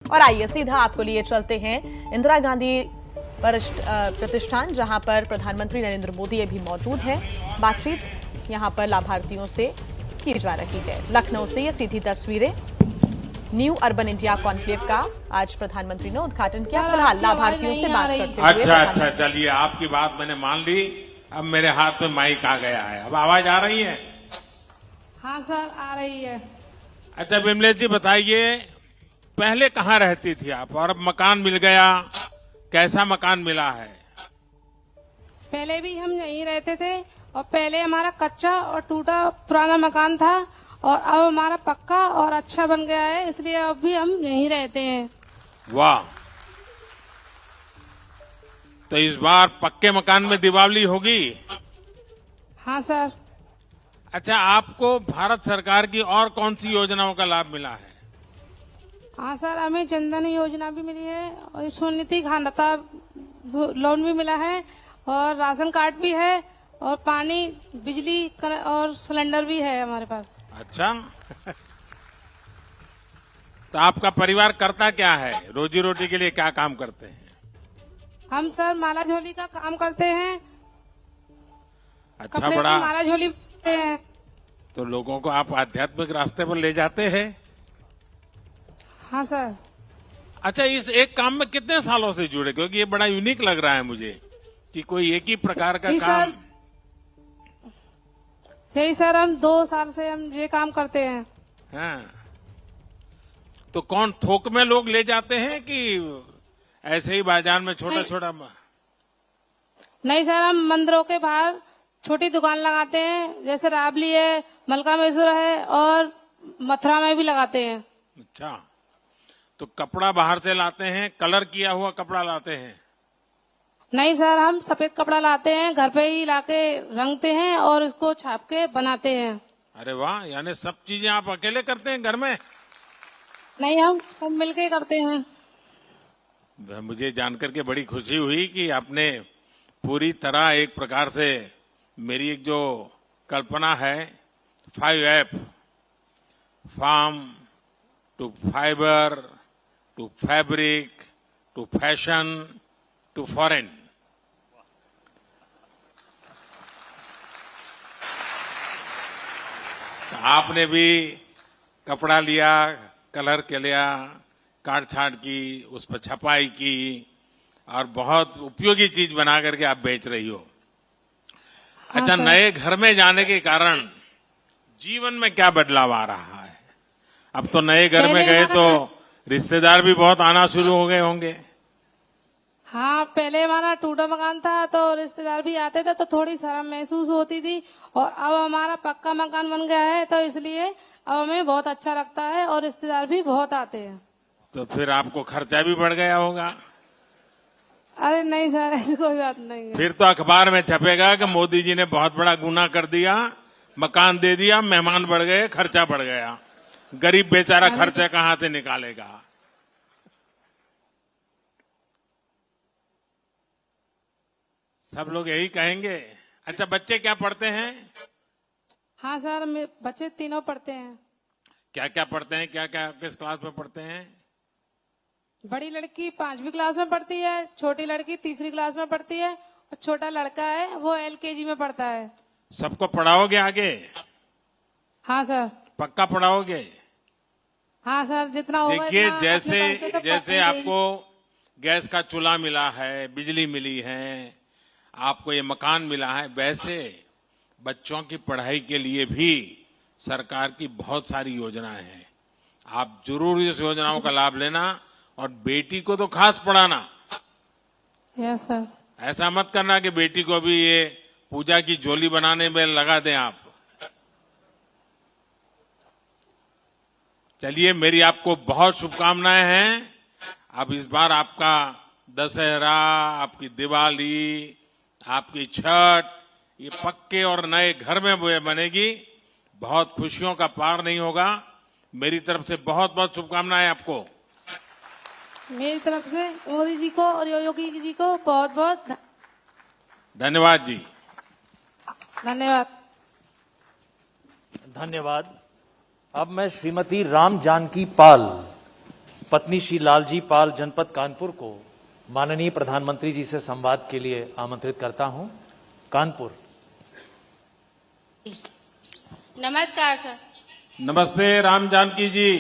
और आइए सीधा आपको लिए चलते हैं इंदिरा गांधी प्रतिष्ठान, जहां पर प्रधानमंत्री नरेंद्र मोदी अभी मौजूद हैं। बातचीत यहां पर लाभार्थियों से की जा रही है। लखनऊ से ये सीधी तस्वीरें न्यू अर्बन इंडिया कॉन्क्लेव का आज प्रधानमंत्री ने उद्घाटन किया। फिलहाल लाभार्थियों से बात करते हुए अच्छा, चलिए आपकी बात मैंने मान ली। अब मेरे हाथ में माइक आ गया है, अब आवाज आ रही है? हाँ सर, आ रही है। अच्छा विमलेश जी बताइए, पहले कहाँ रहती थी आप और अब मकान मिल गया, कैसा मकान मिला है? पहले भी हम यहीं रहते थे और पहले हमारा कच्चा और टूटा पुराना मकान था और अब हमारा पक्का और अच्छा बन गया है, इसलिए अब भी हम यहीं रहते हैं। वाह, तो इस बार पक्के मकान में दीपावली होगी? हाँ सर। अच्छा, आपको भारत सरकार की और कौन सी योजनाओं का लाभ मिला है? हाँ सर, हमें जनधन योजना भी मिली है और स्वनिधि खानदाता लोन भी मिला है और राशन कार्ड भी है और पानी बिजली और सिलेंडर भी है हमारे पास। अच्छा तो आपका परिवार करता क्या है, रोजी रोटी के लिए क्या काम करते हैं? हम सर माला झोली का काम करते हैं। अच्छा, कपड़े बड़ा। की माला झोली बनाते हैं। तो लोगों को आप आध्यात्मिक रास्ते पर ले जाते हैं। हाँ सर। अच्छा, इस एक काम में कितने सालों से जुड़े, क्योंकि ये बड़ा यूनिक लग रहा है मुझे कि कोई एक ही प्रकार का काम। यही सर, हम 2 साल से हम ये काम करते हैं। हाँ, तो कौन थोक में लोग ले जाते हैं कि ऐसे ही बाजार में छोटा छोटा? नहीं सर, हम मंदिरों के बाहर छोटी दुकान लगाते हैं, जैसे राबली है, मलका मसूर है और मथुरा में भी लगाते हैं। अच्छा, तो कपड़ा बाहर से लाते हैं, कलर किया हुआ कपड़ा लाते हैं? नहीं सर, हम सफेद कपड़ा लाते हैं, घर पे ही लाके रंगते हैं और इसको छाप के बनाते हैं। अरे वाह, यानी सब चीजें आप अकेले करते हैं घर में? नहीं, हम सब मिलके करते हैं। मुझे जानकर के बड़ी खुशी हुई कि आपने पूरी तरह एक प्रकार से मेरी एक जो कल्पना है 5F, farm to fibre to fabric to fashion to foreign, आपने भी कपड़ा लिया, कलर के लिया, काट छाट की, उस पर छपाई की और बहुत उपयोगी चीज बना करके आप बेच रही हो। अच्छा, नए घर में जाने के कारण जीवन में क्या बदलाव आ रहा है? अब तो नए घर में गए तो रिश्तेदार भी बहुत आना शुरू हो गए होंगे। हाँ, पहले हमारा टूटा मकान था तो रिश्तेदार भी आते थे तो थोड़ी शर्म महसूस होती थी और अब हमारा पक्का मकान बन गया है तो इसलिए अब हमें बहुत अच्छा लगता है और रिश्तेदार भी बहुत आते हैं। तो फिर आपको खर्चा भी बढ़ गया होगा? अरे नहीं सर, ऐसी कोई बात नहीं है। फिर तो अखबार में छपेगा कि मोदी जी ने बहुत बड़ा गुनाह कर दिया, मकान दे दिया, मेहमान बढ़ गए, खर्चा बढ़ गया। गरीब बेचारा खर्चा कहाँ से निकालेगा? सब लोग यही कहेंगे। अच्छा, बच्चे क्या पढ़ते हैं? हाँ सर, बच्चे तीनों पढ़ते हैं। क्या क्या पढ़ते हैं, क्या क्या किस क्लास में पढ़ते हैं? बड़ी लड़की 5वीं क्लास में पढ़ती है, छोटी लड़की 3री क्लास में पढ़ती है और छोटा लड़का है वो LKG में पढ़ता है। सबको पढ़ाओगे आगे? हाँ सर। पक्का पढ़ाओगे? हाँ सर, जितना होगा। देखिए, जैसे आपको गैस का चूल्हा मिला है, बिजली मिली है, आपको ये मकान मिला है, वैसे बच्चों की पढ़ाई के लिए भी सरकार की बहुत सारी योजनाएं हैं। आप जरूर इस योजनाओं का लाभ लेना और बेटी को तो खास पढ़ाना। Yes sir. ऐसा मत करना कि बेटी को भी ये पूजा की झोली बनाने में लगा दें आप। चलिए, मेरी आपको बहुत शुभकामनाएं हैं। अब इस बार आपका दशहरा, आपकी दिवाली, आपकी छठ ये पक्के और नए घर में बनेगी। बहुत खुशियों का पार नहीं होगा। मेरी तरफ से बहुत बहुत शुभकामनाएं आपको। मेरी तरफ से मोदी जी को और योगी जी को बहुत बहुत धन्यवाद जी। धन्यवाद। धन्यवाद। अब मैं श्रीमती राम जानकी पाल पत्नी श्री लालजी पाल, जनपद कानपुर को माननीय प्रधानमंत्री जी से संवाद के लिए आमंत्रित करता हूं। कानपुर। नमस्कार सर। नमस्ते राम जानकी जी।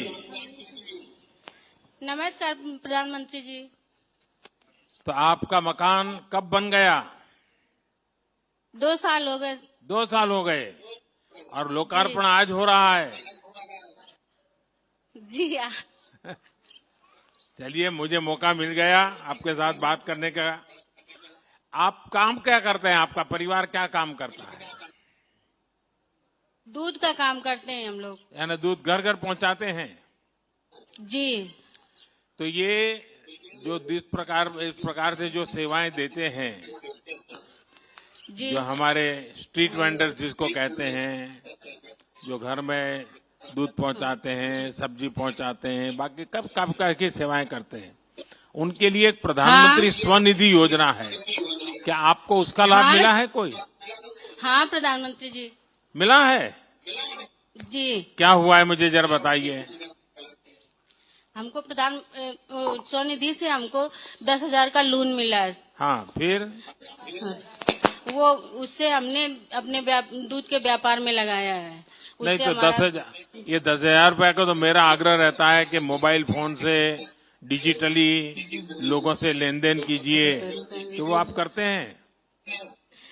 नमस्कार प्रधानमंत्री जी। तो आपका मकान कब बन गया? 2 साल हो गए। 2 साल हो गए और लोकार्पण आज हो रहा है। जी चलिए, मुझे मौका मिल गया आपके साथ बात करने का। आप काम क्या करते हैं? आपका परिवार क्या काम करता है? दूध का काम करते हैं हम लोग। यानी दूध घर घर पहुंचाते हैं? जी। तो ये जो इस प्रकार से जो सेवाएं देते हैं, जी जो हमारे स्ट्रीट वेंडर्स जिसको कहते हैं, जो घर में दूध पहुंचाते हैं, सब्जी पहुंचाते हैं, बाकी कब की सेवाएं करते हैं, उनके लिए एक प्रधानमंत्री स्वनिधि योजना है। क्या आपको उसका लाभ मिला है कोई? हाँ प्रधानमंत्री जी मिला है। जी। क्या हुआ है मुझे जरा बताइए। हमको स्वनिधि से हमको 10,000 का लोन मिला है। हाँ, फिर वो उससे हमने अपने दूध के व्यापार में लगाया है। नहीं तो 10,000 रुपए का तो मेरा आग्रह रहता है कि मोबाइल फोन से डिजिटली लोगों से लेन देन कीजिए, तो वो आप करते हैं?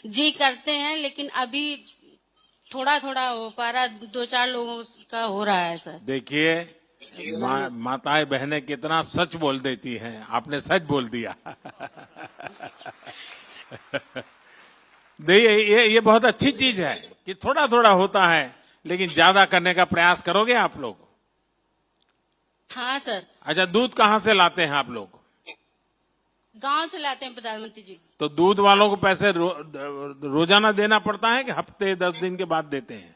जी करते हैं, लेकिन अभी थोड़ा थोड़ा हो पा रहा, 2-4 लोगों का हो रहा है सर। देखिए, माताएं बहनें कितना सच बोल देती हैं। आपने सच बोल दिया। देखिए, ये बहुत अच्छी चीज है कि थोड़ा थोड़ा होता है, लेकिन ज्यादा करने का प्रयास करोगे आप लोग? हाँ सर। अच्छा, दूध कहाँ से लाते हैं आप लोग? गांव से लाते हैं प्रधानमंत्री जी। तो दूध वालों को पैसे रोजाना देना पड़ता है कि हफ्ते 10 दिन के बाद देते हैं?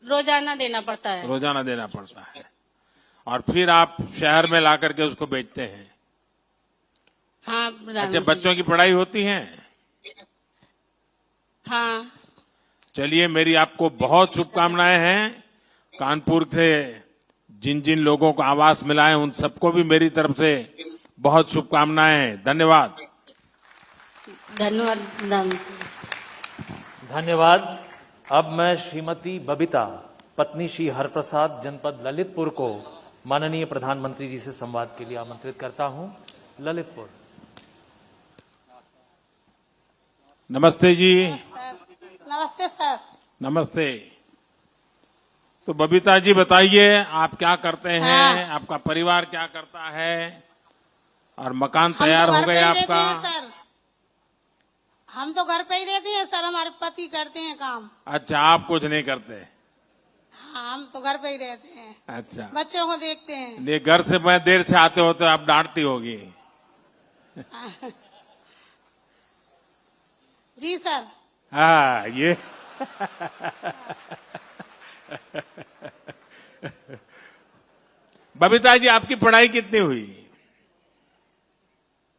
रोजाना देना पड़ता है। रोजाना देना पड़ता है। और फिर आप शहर में ला करके उसको बेचते हैं? हाँ अच्छा, प्रधानमंत्री। बच्चों की पढ़ाई होती है? हाँ। चलिए, मेरी आपको बहुत शुभकामनाएं हैं। कानपुर से जिन जिन लोगों को आवास मिला है, उन सबको भी मेरी तरफ से बहुत शुभकामनाएं हैं। धन्यवाद। धन्यवाद। धन्यवाद। अब मैं श्रीमती बबीता, पत्नी श्री हरप्रसाद, जनपद ललितपुर को माननीय प्रधानमंत्री जी से संवाद के लिए आमंत्रित करता हूं। ललितपुर। नमस्ते जी। नमस्ते सर। नमस्ते। तो बबीता जी बताइए, आप क्या करते हैं? आपका परिवार क्या करता है? और मकान तैयार हो गया आपका? सर, हम तो घर पे ही रहते हैं सर, हमारे पति करते हैं काम। अच्छा, आप कुछ नहीं करते? हाँ, हम तो घर पे ही रहते हैं। अच्छा, बच्चों को देखते हैं। ये घर से मैं देर से आते हो तो आप डांटती होगी। जी सर। हाँ, ये बबीता जी, आपकी पढ़ाई कितनी हुई?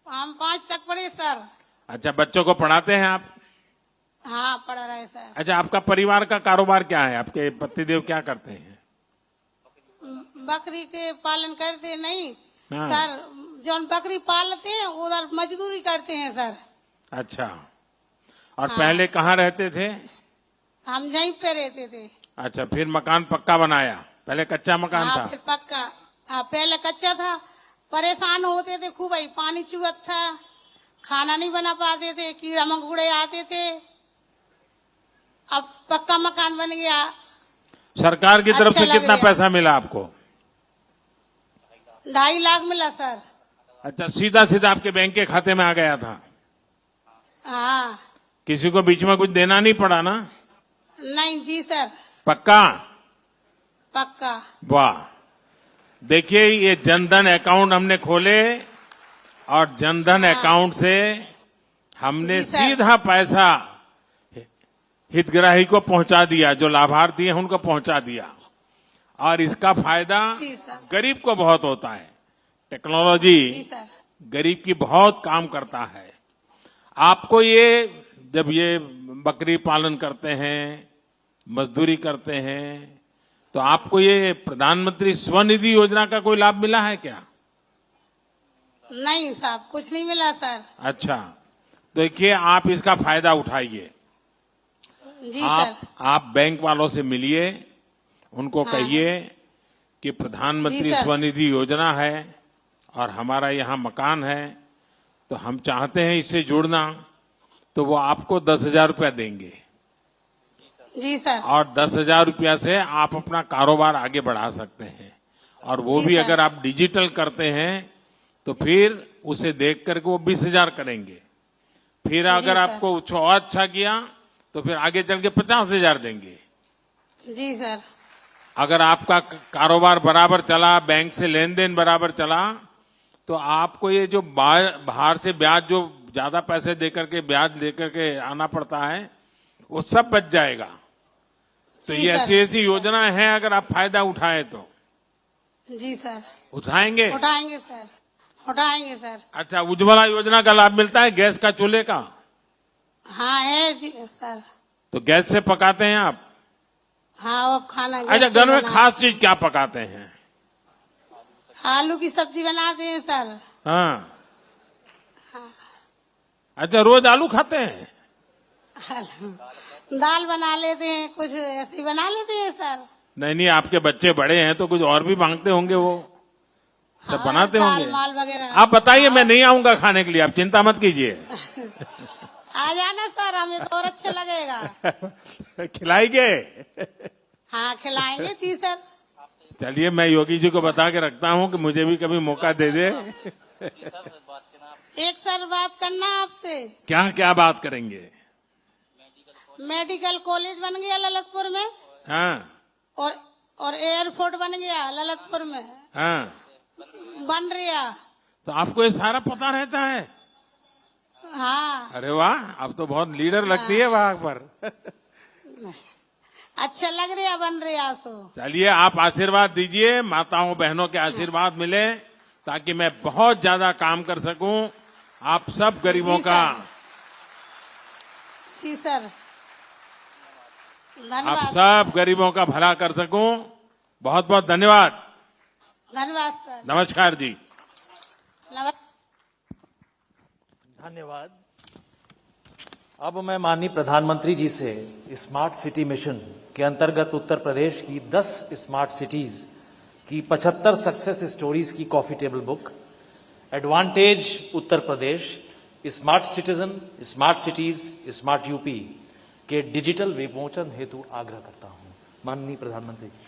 हम 5 तक पढ़े सर। अच्छा, बच्चों को पढ़ाते हैं आप? हाँ, पढ़ रहे सर। अच्छा, आपका परिवार का कारोबार क्या है? आपके पतिदेव क्या करते हैं? बकरी के पालन करते नहीं हाँ। सर, जो बकरी पालते हैं उधर मजदूरी करते हैं सर। अच्छा, और पहले कहाँ रहते थे? हम यहीं पे रहते थे। अच्छा, फिर मकान पक्का बनाया? पहले कच्चा मकान हाँ, था? फिर पक्का। हाँ, पहले कच्चा था, परेशान होते थे खूब, भाई पानी चुहत था, खाना नहीं बना पाते थे, कीड़ा मकोड़े आते थे। अब पक्का मकान बन गया। सरकार की तरफ अच्छा से कितना लग गया। पैसा मिला आपको? 2.5 लाख मिला सर। अच्छा, सीधा सीधा आपके बैंक के खाते में आ गया था? हाँ। किसी को बीच में कुछ देना नहीं पड़ा ना? नहीं जी सर। पक्का? पक्का। वाह। देखिए, ये जनधन अकाउंट हमने खोले और जनधन अकाउंट से हमने जी सर। सीधा पैसा हितग्राही को पहुंचा दिया, जो लाभार्थी हैं उनको पहुंचा दिया। और इसका फायदा जी सर। गरीब को बहुत होता है। टेक्नोलॉजी जी सर। गरीब की बहुत काम करता है। आपको ये जब ये बकरी पालन करते हैं, मजदूरी करते हैं, तो आपको ये प्रधानमंत्री स्वनिधि योजना का कोई लाभ मिला है क्या? नहीं साहब, कुछ नहीं मिला सर। अच्छा, देखिए आप इसका फायदा उठाइए। जी सर। आप बैंक वालों से मिलिए, उनको हाँ। कहिए कि प्रधानमंत्री जी सर। स्वनिधि योजना है और हमारा यहाँ मकान है, तो हम चाहते हैं इससे जुड़ना, तो वो आपको 10,000 रुपया देंगे जी सर। और 10,000 रुपया से आप अपना कारोबार आगे बढ़ा सकते हैं। और वो जी भी सर। अगर आप डिजिटल करते हैं तो फिर उसे देख करके वो 20,000 करेंगे। फिर अगर सर। आपको कुछ और अच्छा किया तो फिर आगे चल के 50,000 देंगे। जी सर। अगर आपका कारोबार बराबर चला, बैंक से लेन देन बराबर चला, तो आपको ये जो बाहर से ब्याज, जो ज्यादा पैसे देकर के ब्याज लेकर के आना पड़ता है, वो सब बच जाएगा। तो जी ये सर। ऐसी ऐसी योजना है, अगर आप फायदा उठाए तो जी सर। उठाएंगे। उठाएंगे सर, उठाएंगे सर। अच्छा, उज्ज्वला योजना का लाभ मिलता है गैस का, चूल्हे का? हाँ है जी सर। तो गैस से पकाते हैं आप? हाँ, वो खाना अच्छा, गैस घर पे में बना- खास चीज क्या पकाते हैं? आलू की सब्जी बनाते हैं सर। हाँ। अच्छा, रोज आलू खाते हैं? दाल बना लेते हैं, कुछ ऐसे बना लेते हैं सर। नहीं नहीं, आपके बच्चे बड़े हैं तो कुछ और भी मांगते होंगे, वो सब हाँ, बनाते दाल होंगे। माल वगैरह। आप बताइए, मैं नहीं आऊंगा खाने के लिए, आप चिंता मत कीजिए। आ जाना सर, हमें तो और अच्छा लगेगा। खिलाएंगे? हाँ, खिलाएंगे जी सर। चलिए, मैं योगी जी को बता के रखता हूँ कि मुझे भी कभी मौका दे दे। एक सर बात करना आपसे। क्या क्या बात करेंगे? मेडिकल कॉलेज बन गया ललितपुर में, हाँ और एयरपोर्ट बन गया ललितपुर में, हाँ। बन रहा। तो आपको ये सारा पता रहता है? हाँ, अरे वाह, आप तो बहुत लीडर लगती है वहां पर। अच्छा लग रहा, बन रहा सो। चलिए, आप आशीर्वाद दीजिए, माताओं बहनों के आशीर्वाद मिले, ताकि मैं बहुत ज्यादा काम कर सकूं आप सब गरीबों जी का। जी सर, आप धन्यवाद। सब गरीबों का भला कर सकूं। बहुत बहुत धन्यवाद। धन्यवाद सर। नमस्कार जी। धन्यवाद। अब मैं माननीय प्रधानमंत्री जी से स्मार्ट सिटी मिशन के अंतर्गत उत्तर प्रदेश की 10 स्मार्ट सिटीज की 75 सक्सेस स्टोरीज की coffee table book advantage Uttar Pradesh, smart citizen, smart cities, smart UP के डिजिटल विमोचन हेतु आग्रह करता हूं। माननीय प्रधानमंत्री जी।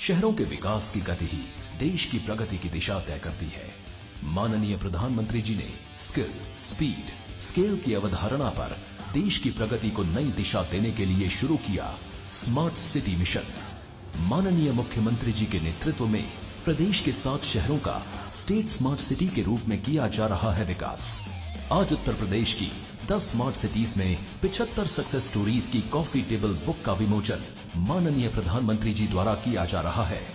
शहरों के विकास की गति ही देश की प्रगति की दिशा तय करती है। माननीय प्रधानमंत्री जी ने स्किल, स्पीड, स्केल की अवधारणा पर देश की प्रगति को नई दिशा देने के लिए शुरू किया स्मार्ट सिटी मिशन। माननीय मुख्यमंत्री जी के नेतृत्व में प्रदेश के 7 शहरों का स्टेट स्मार्ट सिटी के रूप में किया जा रहा है विकास। आज उत्तर प्रदेश की 10 स्मार्ट सिटीज में 75 सक्सेस स्टोरीज की कॉफी टेबल बुक का विमोचन माननीय प्रधानमंत्री जी द्वारा किया जा रहा है।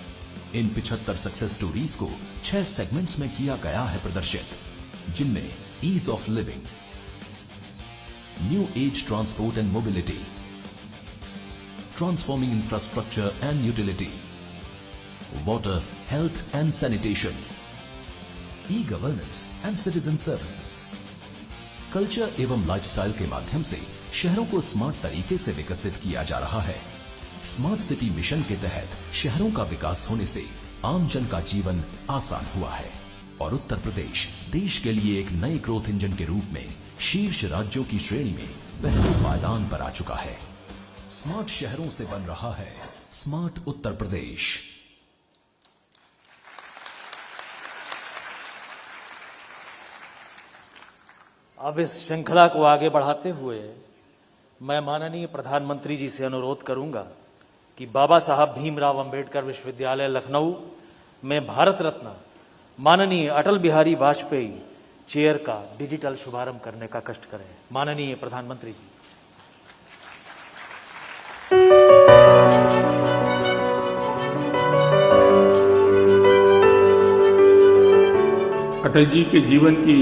इन 75 सक्सेस स्टोरीज को 6 सेगमेंट्स में किया गया है प्रदर्शित, जिनमें ease of living, new age transport and mobility, transforming infrastructure and utility, water, health and sanitation, e governance and citizen services. Culture एवं लाइफस्टाइल के माध्यम से शहरों को स्मार्ट तरीके से विकसित किया जा रहा है। स्मार्ट सिटी मिशन के तहत शहरों का विकास होने से आम जन का जीवन आसान हुआ है और उत्तर प्रदेश देश के लिए एक नए ग्रोथ इंजन के रूप में शीर्ष राज्यों की श्रेणी में पहले पायदान पर आ चुका है। स्मार्ट शहरों से बन रहा है स्मार्ट उत्तर प्रदेश। अब इस श्रृंखला को आगे बढ़ाते हुए मैं माननीय प्रधानमंत्री जी से अनुरोध करूंगा कि बाबा साहब भीमराव अंबेडकर विश्वविद्यालय लखनऊ में भारत रत्न माननीय अटल बिहारी वाजपेयी चेयर का डिजिटल शुभारंभ करने का कष्ट करें। माननीय प्रधानमंत्री जी। अटल जी के जीवन की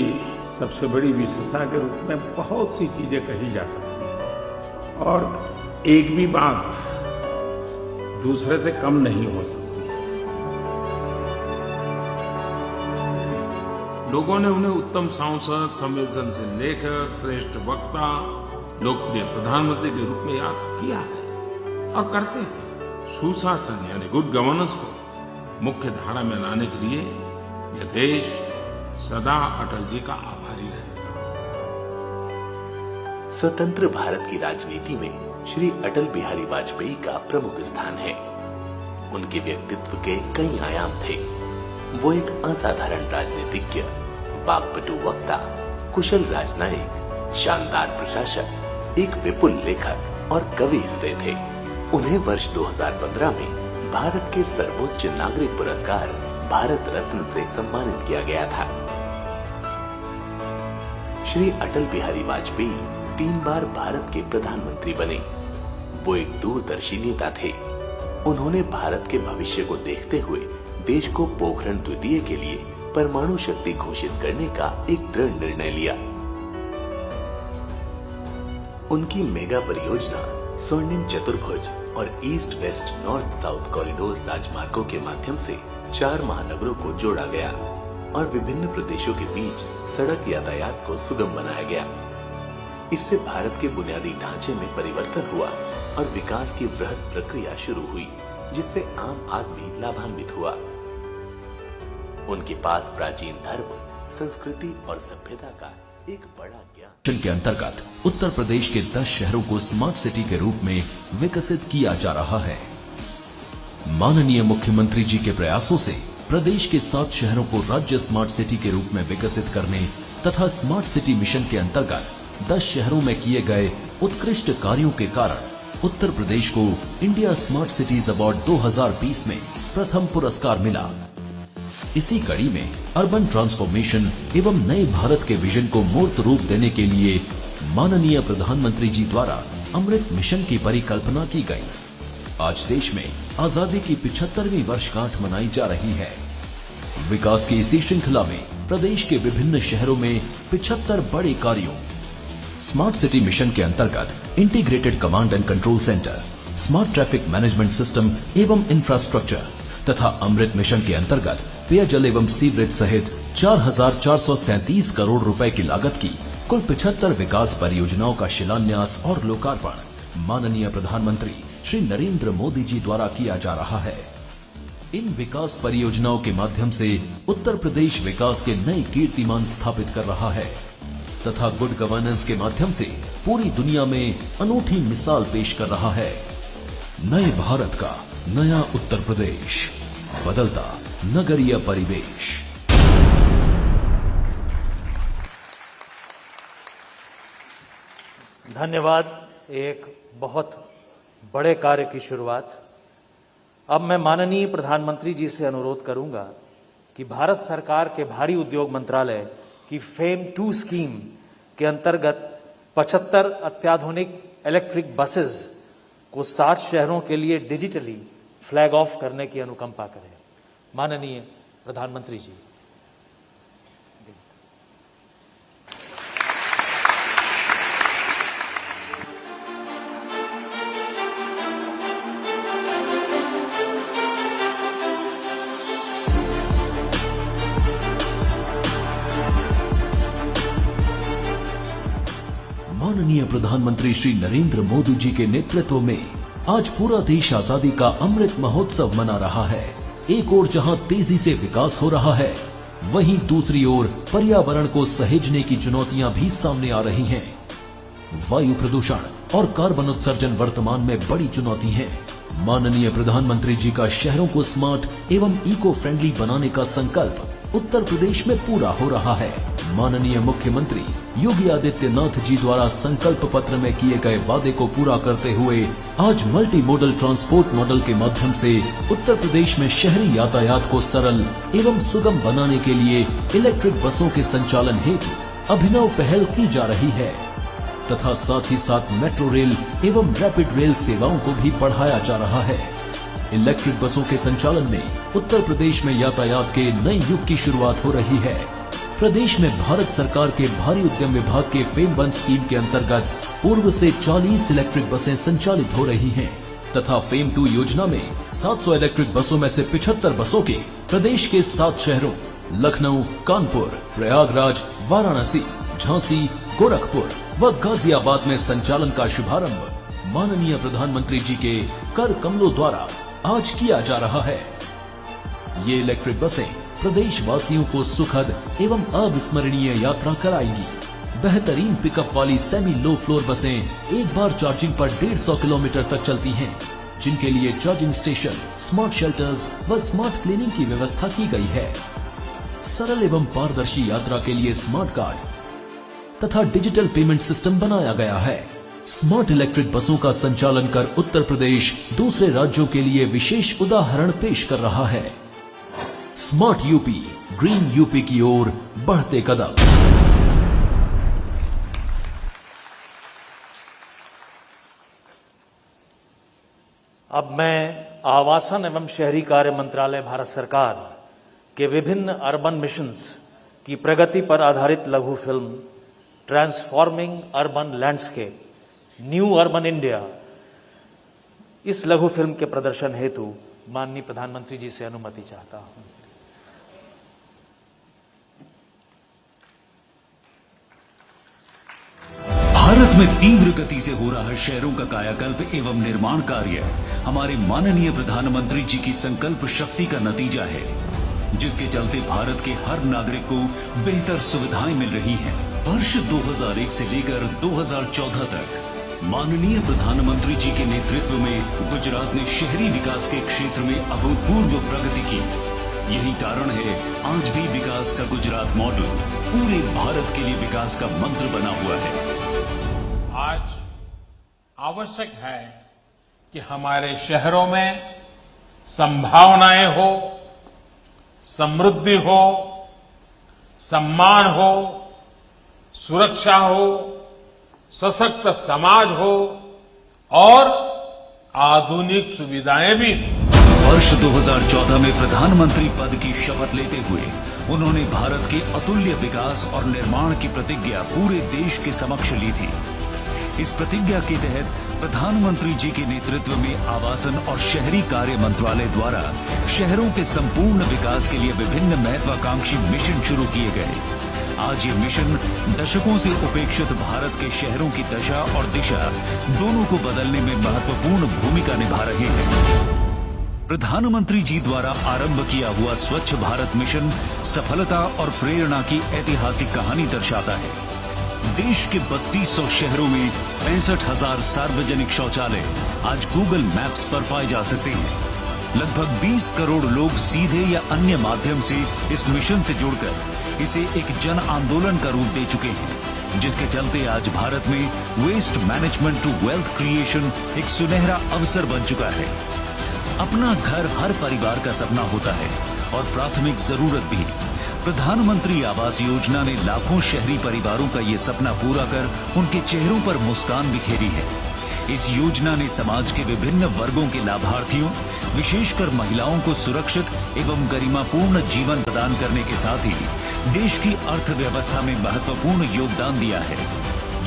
सबसे बड़ी विशेषता के रूप में बहुत सी चीजें कही जा सकती हैं और एक भी बात दूसरे से कम नहीं हो सकती। लोगों ने उन्हें उत्तम सांसद, संवेदनशील लेखक, श्रेष्ठ वक्ता, लोकप्रिय प्रधानमंत्री के रूप में याद किया है और करते हैं। सुशासन यानी गुड गवर्नेंस को मुख्य धारा में लाने के लिए यह देश सदा अटल जी का आभारी रहेगा। स्वतंत्र भारत की राजनीति में श्री अटल बिहारी वाजपेयी का प्रमुख स्थान है। उनके व्यक्तित्व के कई आयाम थे। वो एक असाधारण राजनीतिज्ञ, वाक्पटु वक्ता, कुशल राजनयिक, शानदार प्रशासक, एक विपुल लेखक और कवि हृदय थे। उन्हें वर्ष 2015 में भारत के सर्वोच्च नागरिक पुरस्कार भारत रत्न से सम्मानित किया गया था। श्री अटल बिहारी वाजपेयी 3 बार भारत के प्रधानमंत्री बने। वो एक दूरदर्शी नेता थे। उन्होंने भारत के भविष्य को देखते हुए देश को पोखरण द्वितीय के लिए परमाणु शक्ति घोषित करने का एक दृढ़ निर्णय लिया। उनकी मेगा परियोजना स्वर्णिम चतुर्भुज और east west north south corridor राजमार्गों के माध्यम से 4 महानगरों को जोड़ा गया और विभिन्न प्रदेशों के बीच सड़क यातायात को सुगम बनाया गया। इससे भारत के बुनियादी ढांचे में परिवर्तन हुआ और विकास की वृहद प्रक्रिया शुरू हुई, जिससे आम आदमी लाभान्वित हुआ। उनके पास प्राचीन धर्म, संस्कृति और सभ्यता का एक बड़ा ज्ञान के अंतर्गत उत्तर प्रदेश के 10 शहरों को स्मार्ट सिटी के रूप में विकसित किया जा रहा है। माननीय मुख्यमंत्री जी के प्रयासों से प्रदेश के 7 शहरों को राज्य स्मार्ट सिटी के रूप में विकसित करने तथा स्मार्ट सिटी मिशन के अंतर्गत 10 शहरों में किए गए उत्कृष्ट कार्यों के कारण उत्तर प्रदेश को इंडिया स्मार्ट सिटीज अवार्ड 2020 में प्रथम पुरस्कार मिला। इसी कड़ी में अर्बन ट्रांसफॉर्मेशन एवं नए भारत के विजन को मूर्त रूप देने के लिए माननीय प्रधानमंत्री जी द्वारा अमृत मिशन की परिकल्पना की गई। आज देश में आजादी की 75वीं वर्षगांठ मनाई जा रही है। विकास की इसी श्रृंखला में प्रदेश के विभिन्न शहरों में 75 बड़े कार्यों, स्मार्ट सिटी मिशन के अंतर्गत integrated command and control centre, smart traffic management system एवं इंफ्रास्ट्रक्चर तथा अमृत मिशन के अंतर्गत पेयजल एवं सीवरेज सहित 4,437 करोड़ रुपए की लागत की कुल 75 विकास परियोजनाओं का शिलान्यास और लोकार्पण माननीय प्रधानमंत्री श्री नरेंद्र मोदी जी द्वारा किया जा रहा है। इन विकास परियोजनाओं के माध्यम से उत्तर प्रदेश विकास के नए कीर्तिमान स्थापित कर रहा है तथा गुड गवर्नेंस के माध्यम से पूरी दुनिया में अनूठी मिसाल पेश कर रहा है। नए भारत का नया उत्तर प्रदेश, बदलता नगरीय परिवेश। धन्यवाद। एक बहुत बड़े कार्य की शुरुआत। अब मैं माननीय प्रधानमंत्री जी से अनुरोध करूंगा कि भारत सरकार के भारी उद्योग मंत्रालय की फेम 2 स्कीम के अंतर्गत 75 अत्याधुनिक इलेक्ट्रिक बसेस को 7 शहरों के लिए डिजिटली फ्लैग ऑफ करने की अनुकंपा करें। माननीय प्रधानमंत्री जी। माननीय प्रधानमंत्री श्री नरेंद्र मोदी जी के नेतृत्व में आज पूरा देश आजादी का अमृत महोत्सव मना रहा है। एक ओर जहां तेजी से विकास हो रहा है, वहीं दूसरी ओर पर्यावरण को सहेजने की चुनौतियां भी सामने आ रही हैं। वायु प्रदूषण और कार्बन उत्सर्जन वर्तमान में बड़ी चुनौती है। माननीय प्रधानमंत्री जी का शहरों को स्मार्ट एवं इको फ्रेंडली बनाने का संकल्प उत्तर प्रदेश में पूरा हो रहा है। माननीय मुख्यमंत्री योगी आदित्यनाथ जी द्वारा संकल्प पत्र में किए गए वादे को पूरा करते हुए आज मल्टी मॉडल ट्रांसपोर्ट मॉडल के माध्यम से उत्तर प्रदेश में शहरी यातायात को सरल एवं सुगम बनाने के लिए इलेक्ट्रिक बसों के संचालन हेतु अभिनव पहल की जा रही है तथा साथ ही साथ मेट्रो रेल एवं रैपिड रेल सेवाओं को भी बढ़ाया जा रहा है। इलेक्ट्रिक बसों के संचालन में उत्तर प्रदेश में यातायात के नए युग की शुरुआत हो रही है। प्रदेश में भारत सरकार के भारी उद्यम विभाग के फेम 1 स्कीम के अंतर्गत पूर्व से 40 इलेक्ट्रिक बसें संचालित हो रही हैं तथा फेम 2 योजना में 700 इलेक्ट्रिक बसों में से 75 बसों के प्रदेश के 7 शहरों लखनऊ, कानपुर, प्रयागराज, वाराणसी, झांसी, गोरखपुर व गाजियाबाद में संचालन का शुभारंभ माननीय प्रधानमंत्री जी के कर कमलों द्वारा आज किया जा रहा है। ये इलेक्ट्रिक बसें प्रदेशवासियों को सुखद एवं अविस्मरणीय यात्रा कराएंगी। बेहतरीन पिकअप वाली सेमी लो फ्लोर बसें एक बार चार्जिंग पर 150 किलोमीटर तक चलती हैं, जिनके लिए चार्जिंग स्टेशन, स्मार्ट शेल्टर्स व स्मार्ट क्लीनिंग की व्यवस्था की गई है। सरल एवं पारदर्शी यात्रा के लिए स्मार्ट कार्ड तथा डिजिटल पेमेंट सिस्टम बनाया गया है। स्मार्ट इलेक्ट्रिक बसों का संचालन कर उत्तर प्रदेश दूसरे राज्यों के लिए विशेष उदाहरण पेश कर रहा है। स्मार्ट यूपी, ग्रीन यूपी की ओर बढ़ते कदम। अब मैं आवासन एवं शहरी कार्य मंत्रालय भारत सरकार के विभिन्न अर्बन मिशंस की प्रगति पर आधारित लघु film transforming urban landscape new urban India, इस लघु फिल्म के प्रदर्शन हेतु माननीय प्रधानमंत्री जी से अनुमति चाहता हूं। भारत में तीव्र गति से हो रहा शहरों का कायाकल्प एवं निर्माण कार्य हमारे माननीय प्रधानमंत्री जी की संकल्प शक्ति का नतीजा है, जिसके चलते भारत के हर नागरिक को बेहतर सुविधाएं मिल रही हैं। वर्ष 2001 से लेकर 2014 तक माननीय प्रधानमंत्री जी के नेतृत्व में गुजरात ने शहरी विकास के क्षेत्र में अभूतपूर्व प्रगति की। यही कारण है आज भी विकास का गुजरात मॉडल पूरे भारत के लिए विकास का मंत्र बना हुआ है। आज आवश्यक है कि हमारे शहरों में संभावनाएं हो, समृद्धि हो, सम्मान हो, सुरक्षा हो, सशक्त समाज हो और आधुनिक सुविधाएं भी हो। वर्ष 2014 में प्रधानमंत्री पद की शपथ लेते हुए उन्होंने भारत के अतुल्य विकास और निर्माण की प्रतिज्ञा पूरे देश के समक्ष ली थी। इस प्रतिज्ञा के तहत प्रधानमंत्री जी के नेतृत्व में आवासन और शहरी कार्य मंत्रालय द्वारा शहरों के संपूर्ण विकास के लिए विभिन्न महत्वाकांक्षी मिशन शुरू किए गए। आज ये मिशन दशकों से उपेक्षित भारत के शहरों की दशा और दिशा दोनों को बदलने में महत्वपूर्ण भूमिका निभा रहे हैं। प्रधानमंत्री जी द्वारा आरंभ किया हुआ स्वच्छ भारत मिशन सफलता और प्रेरणा की ऐतिहासिक कहानी दर्शाता है। देश के 3200 शहरों में 65,000 सार्वजनिक शौचालय आज गूगल मैप्स पर पाए जा सकते हैं। लगभग 20 करोड़ लोग सीधे या अन्य माध्यम से इस मिशन से जुड़कर इसे एक जन आंदोलन का रूप दे चुके हैं, जिसके चलते आज भारत में waste management to wealth creation एक सुनहरा अवसर बन चुका है। अपना घर हर परिवार का सपना होता है और प्राथमिक जरूरत भी। प्रधानमंत्री आवास योजना ने लाखों शहरी परिवारों का ये सपना पूरा कर उनके चेहरों पर मुस्कान बिखेरी है। इस योजना ने समाज के विभिन्न वर्गों के लाभार्थियों, विशेषकर महिलाओं को सुरक्षित एवं गरिमापूर्ण जीवन प्रदान करने के साथ ही देश की अर्थव्यवस्था में महत्वपूर्ण योगदान दिया है।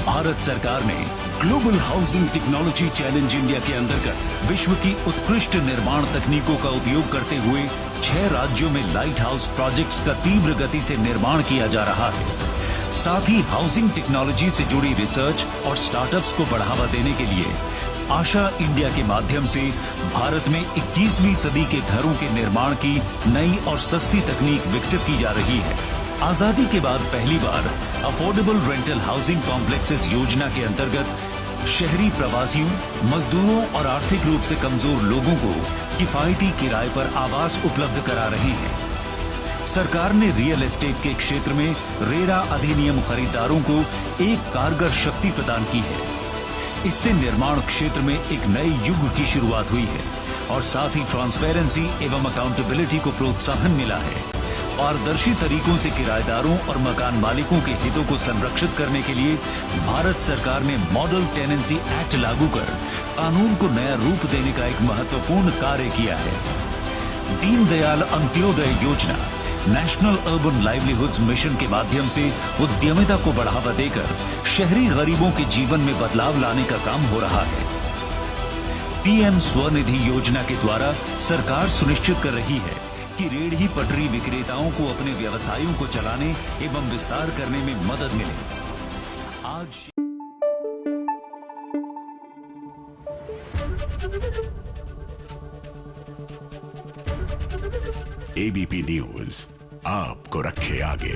भारत सरकार ने global housing technology challenge India के अंतर्गत विश्व की उत्कृष्ट निर्माण तकनीकों का उपयोग करते हुए 6 राज्यों में लाइट हाउस प्रोजेक्ट्स का तीव्र गति से निर्माण किया जा रहा है। साथ ही हाउसिंग टेक्नोलॉजी से जुड़ी रिसर्च और स्टार्टअप्स को बढ़ावा देने के लिए आशा इंडिया के माध्यम से भारत में 21वीं सदी के घरों के निर्माण की नई और सस्ती तकनीक विकसित की जा रही है। आजादी के बाद पहली बार अफोर्डेबल रेंटल हाउसिंग कॉम्प्लेक्सेस योजना के अंतर्गत शहरी प्रवासियों, मजदूरों और आर्थिक रूप से कमजोर लोगों को किफायती किराए पर आवास उपलब्ध करा रहे हैं। सरकार ने रियल एस्टेट के क्षेत्र में रेरा अधिनियम खरीदारों को एक कारगर शक्ति प्रदान की है। इससे निर्माण क्षेत्र में एक नए युग की शुरुआत हुई है और साथ ही ट्रांसपेरेंसी एवं अकाउंटेबिलिटी को प्रोत्साहन मिला है। पारदर्शी तरीकों से किराएदारों और मकान मालिकों के हितों को संरक्षित करने के लिए भारत सरकार ने मॉडल टेनेंसी एक्ट लागू कर कानून को नया रूप देने का एक महत्वपूर्ण कार्य किया है। दीनदयाल अंत्योदय योजना नेशनल अर्बन लाइवलीहुड्स मिशन के माध्यम से उद्यमिता को बढ़ावा देकर शहरी गरीबों के जीवन में बदलाव लाने का काम हो रहा है। पीएम स्वनिधि योजना के द्वारा सरकार सुनिश्चित कर रही है कि रेहड़ी पटरी विक्रेताओं को अपने व्यवसायों को चलाने एवं विस्तार करने में मदद मिले। आज एबीपी न्यूज आपको रखे आगे।